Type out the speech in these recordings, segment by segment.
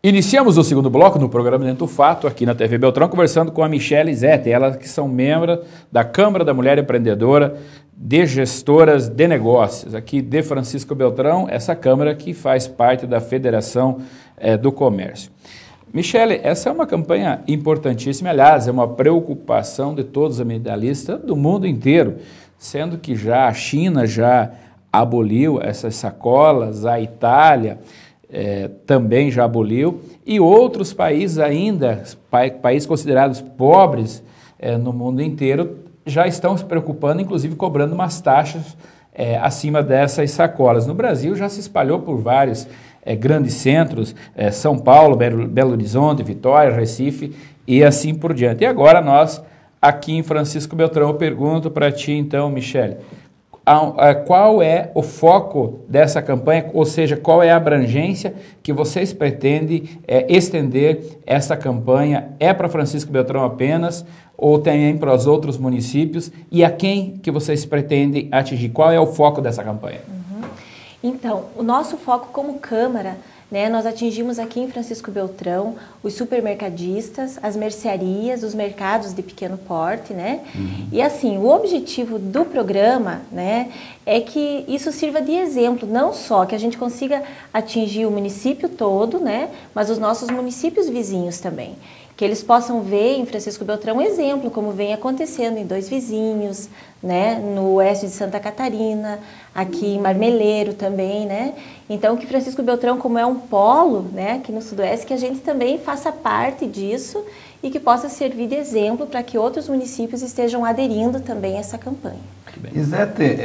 Iniciamos o segundo bloco no programa Dentro do Fato, aqui na TV Beltrão, conversando com a Michele Zete, elas que são membros da Câmara da Mulher Empreendedora de Gestoras de Negócios, aqui de Francisco Beltrão, essa Câmara que faz parte da Federação do Comércio. Michele, essa é uma campanha importantíssima, aliás, é uma preocupação de todos os ambientalistas do mundo inteiro, sendo que já a China já aboliu essas sacolas, a Itália também já aboliu, e outros países ainda, países considerados pobres no mundo inteiro, já estão se preocupando, inclusive cobrando umas taxas acima dessas sacolas. No Brasil já se espalhou por vários grandes centros, São Paulo, Belo Horizonte, Vitória, Recife e assim por diante. E agora nós, aqui em Francisco Beltrão, eu pergunto para ti então, Michele, qual é o foco dessa campanha, ou seja, qual é a abrangência que vocês pretendem estender essa campanha? É para Francisco Beltrão apenas ou também para os outros municípios? E a quem que vocês pretendem atingir? Qual é o foco dessa campanha? Então, o nosso foco como Câmara, né, nós atingimos aqui em Francisco Beltrão os supermercadistas, as mercearias, os mercados de pequeno porte, né? E assim, o objetivo do programa, né, é que isso sirva de exemplo, não só que a gente consiga atingir o município todo, né, mas os nossos municípios vizinhos também. Que eles possam ver em Francisco Beltrão um exemplo, como vem acontecendo em Dois Vizinhos, né, no oeste de Santa Catarina, aqui em Marmeleiro também, né? Então, que Francisco Beltrão, como é um polo, né, aqui no Sudoeste, que a gente também faça parte disso e que possa servir de exemplo para que outros municípios estejam aderindo também a essa campanha. Isete,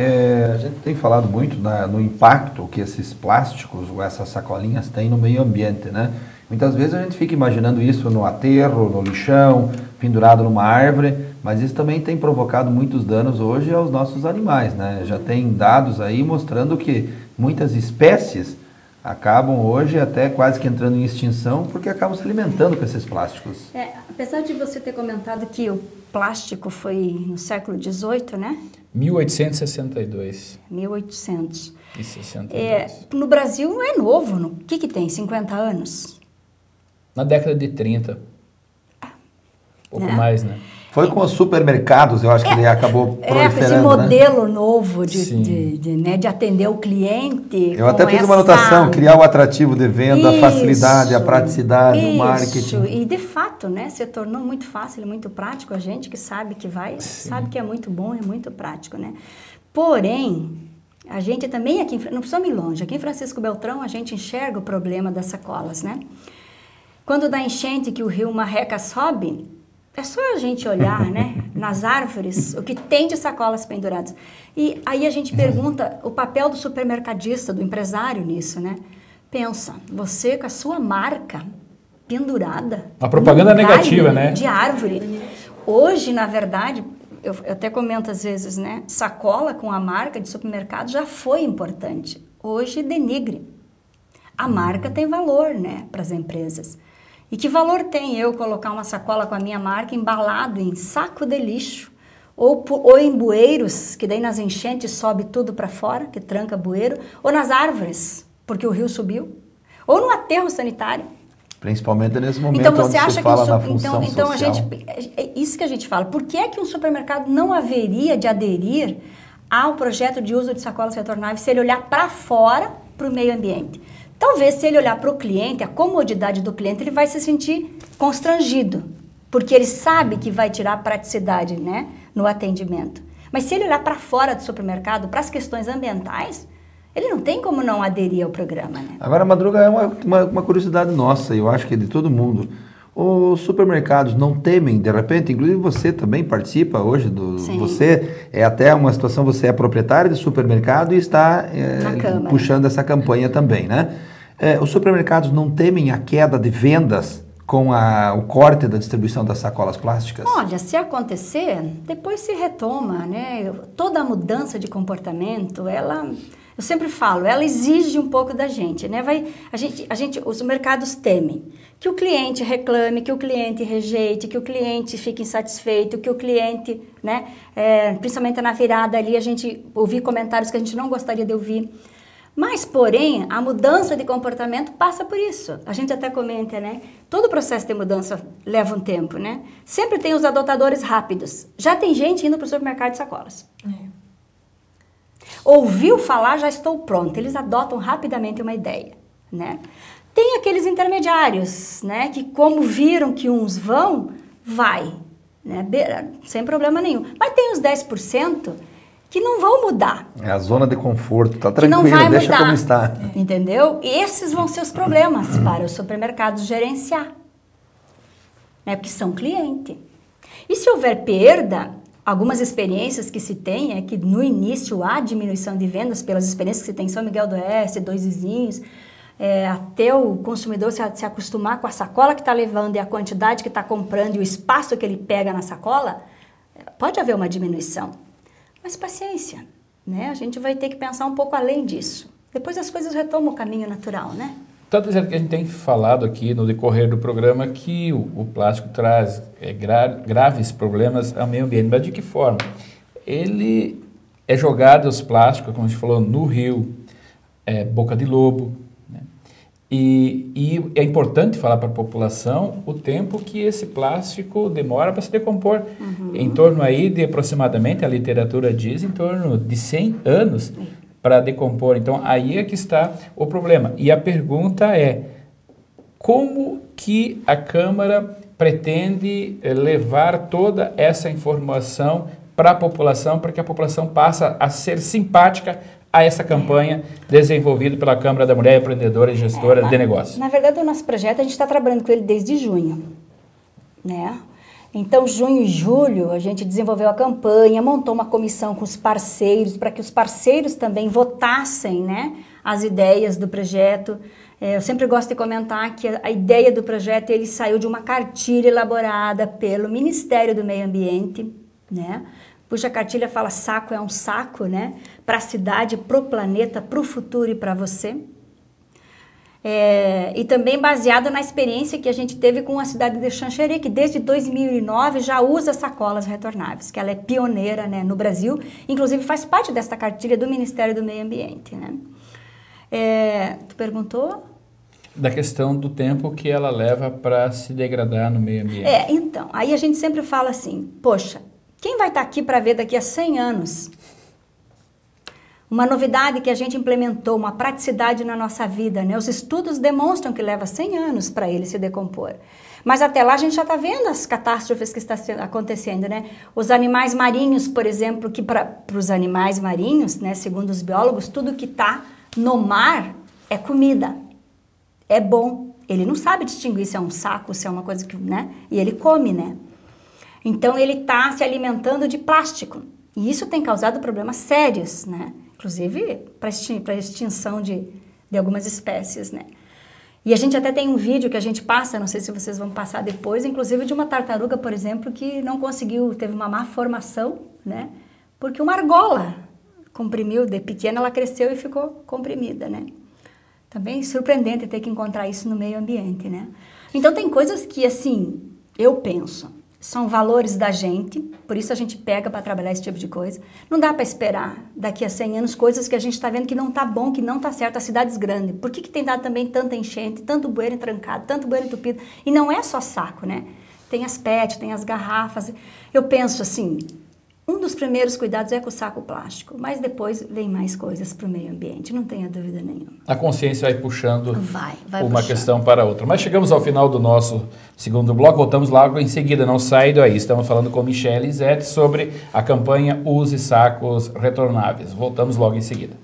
a gente tem falado muito no impacto que esses plásticos ou essas sacolinhas têm no meio ambiente, né? Muitas vezes a gente fica imaginando isso no aterro, no lixão, pendurado numa árvore, mas isso também tem provocado muitos danos hoje aos nossos animais, né? Já tem dados aí mostrando que muitas espécies acabam hoje até quase que entrando em extinção porque acabam se alimentando com esses plásticos. Apesar de você ter comentado que o plástico foi no século XVIII, né? 1862. 1862. No Brasil não é novo, o que tem, 50 anos? Na década de 30. Pouco mais, né? Foi com os supermercados, eu acho que ele acabou proliferando, esse modelo, né, novo de atender o cliente. Eu até fiz uma anotação, criar o atrativo de venda, a facilidade, a praticidade, o marketing. E de fato, né, se tornou muito fácil, muito prático. A gente que sabe que sabe que é muito bom, é muito prático, né? Porém, a gente também aqui, não precisa ir longe, aqui em Francisco Beltrão a gente enxerga o problema das sacolas, né? Quando dá enchente que o rio Marreca sobe, é só a gente olhar, né, nas árvores, o que tem de sacolas penduradas. E aí a gente pergunta o papel do supermercadista, do empresário nisso, né? Pensa, você com a sua marca pendurada... A propaganda negativa, né? De árvore. Hoje, na verdade, eu até comento às vezes, né, sacola com a marca de supermercado já foi importante. Hoje denigre. A marca tem valor, né, para as empresas. E que valor tem eu colocar uma sacola com a minha marca embalado em saco de lixo ou em bueiros, que daí nas enchentes sobe tudo para fora, que tranca bueiro, ou nas árvores, porque o rio subiu, ou no aterro sanitário. Principalmente nesse momento então, você onde acha se fala na função então social. É isso que a gente fala. Por que é que um supermercado não haveria de aderir ao projeto de uso de sacolas retornáveis se ele olhar para fora, para o meio ambiente? Talvez, se ele olhar para o cliente, a comodidade do cliente, ele vai se sentir constrangido, porque ele sabe que vai tirar a praticidade, né, no atendimento. Mas se ele olhar para fora do supermercado, para as questões ambientais, ele não tem como não aderir ao programa, né? Agora, Madruga, é uma curiosidade nossa, eu acho que é de todo mundo. Os supermercados não temem, de repente, inclusive você também participa hoje, você é até uma situação, você é proprietário de supermercado e está puxando essa campanha também, né? Os supermercados não temem a queda de vendas com o corte da distribuição das sacolas plásticas? Olha, se acontecer, depois se retoma, né? Toda a mudança de comportamento, eu sempre falo, ela exige um pouco da gente, né? Os mercados temem que o cliente reclame, que o cliente rejeite, que o cliente fique insatisfeito, que o cliente, né? Principalmente na virada ali, a gente ouvir comentários que a gente não gostaria de ouvir. Mas, porém, a mudança de comportamento passa por isso. A gente até comenta, né? Todo processo de mudança leva um tempo, né? Sempre tem os adotadores rápidos. Já tem gente indo para o supermercado de sacolas. Ouviu falar, já estou pronto. Eles adotam rapidamente uma ideia, né? Tem aqueles intermediários, né? Que como viram que uns vão, vai, né? Sem problema nenhum. Mas tem os 10% que não vão mudar. É a zona de conforto, tá tranquilo, não vai deixa mudar, como está. Entendeu? E esses vão ser os problemas para os supermercados gerenciar, né? Porque são cliente. E se houver perda, algumas experiências que se tem é que no início há diminuição de vendas pelas experiências que se tem em São Miguel do Oeste, Dois Vizinhos, até o consumidor se acostumar com a sacola que está levando e a quantidade que está comprando e o espaço que ele pega na sacola, pode haver uma diminuição. Mas paciência, né? A gente vai ter que pensar um pouco além disso. Depois as coisas retomam o caminho natural, né? Tanto é que a gente tem falado aqui no decorrer do programa que o plástico traz graves problemas ao meio ambiente. Mas de que forma? Ele é jogado os plásticos, como a gente falou, no rio, Boca de Lobo, né? E é importante falar para a população o tempo que esse plástico demora para se decompor. Em torno aí de aproximadamente, a literatura diz, em torno de 100 anos para decompor. Então, aí é que está o problema. E a pergunta é, como que a Câmara pretende levar toda essa informação para a população, para que a população passe a ser simpática a essa campanha desenvolvida pela Câmara da Mulher Empreendedora e Gestora de Negócios? Na verdade, o nosso projeto, a gente está trabalhando com ele desde junho, né? Então, junho e julho, a gente desenvolveu a campanha, montou uma comissão com os parceiros, para que os parceiros também votassem, né, as ideias do projeto. Eu sempre gosto de comentar que a ideia do projeto, ele saiu de uma cartilha elaborada pelo Ministério do Meio Ambiente, né? Cuja cartilha fala saco é um saco, né? Para a cidade, para o planeta, para o futuro e para você. E também baseado na experiência que a gente teve com a cidade de Xanxerê, que desde 2009 já usa sacolas retornáveis, que ela é pioneira, né, no Brasil, inclusive faz parte desta cartilha do Ministério do Meio Ambiente, né? Tu perguntou? Da questão do tempo que ela leva para se degradar no meio ambiente. Então, aí a gente sempre fala assim, poxa, quem vai estar aqui para ver daqui a 100 anos? Uma novidade que a gente implementou, uma praticidade na nossa vida, né? Os estudos demonstram que leva 100 anos para ele se decompor. Mas até lá a gente já está vendo as catástrofes que estão acontecendo, né? Os animais marinhos, por exemplo, que para os animais marinhos, né, segundo os biólogos, tudo que está no mar é comida, é bom. Ele não sabe distinguir se é um saco, se é uma coisa que, né? E ele come, né? Então ele está se alimentando de plástico. E isso tem causado problemas sérios, né? Inclusive para a extinção de algumas espécies, né? E a gente até tem um vídeo que a gente passa, não sei se vocês vão passar depois, inclusive de uma tartaruga, por exemplo, que não conseguiu, teve uma má formação, né? Porque uma argola comprimiu, de pequena ela cresceu e ficou comprimida, né? Também surpreendente ter que encontrar isso no meio ambiente, né? Então tem coisas que, assim, eu penso, são valores da gente, por isso a gente pega para trabalhar esse tipo de coisa. Não dá para esperar daqui a 100 anos coisas que a gente está vendo que não está bom, que não está certo, as cidades grandes. Por que tem dado também tanta enchente, tanto bueiro trancado, tanto bueiro entupido? E não é só saco, né? Tem as PET, tem as garrafas. Eu penso assim, um dos primeiros cuidados é com o saco plástico, mas depois vem mais coisas para o meio ambiente, não tenha dúvida nenhuma. A consciência vai puxando vai uma puxando. Questão para outra. Mas chegamos ao final do nosso segundo bloco, voltamos logo em seguida, não sai daí. Estamos falando com Michele Zete sobre a campanha Use Sacos Retornáveis. Voltamos logo em seguida.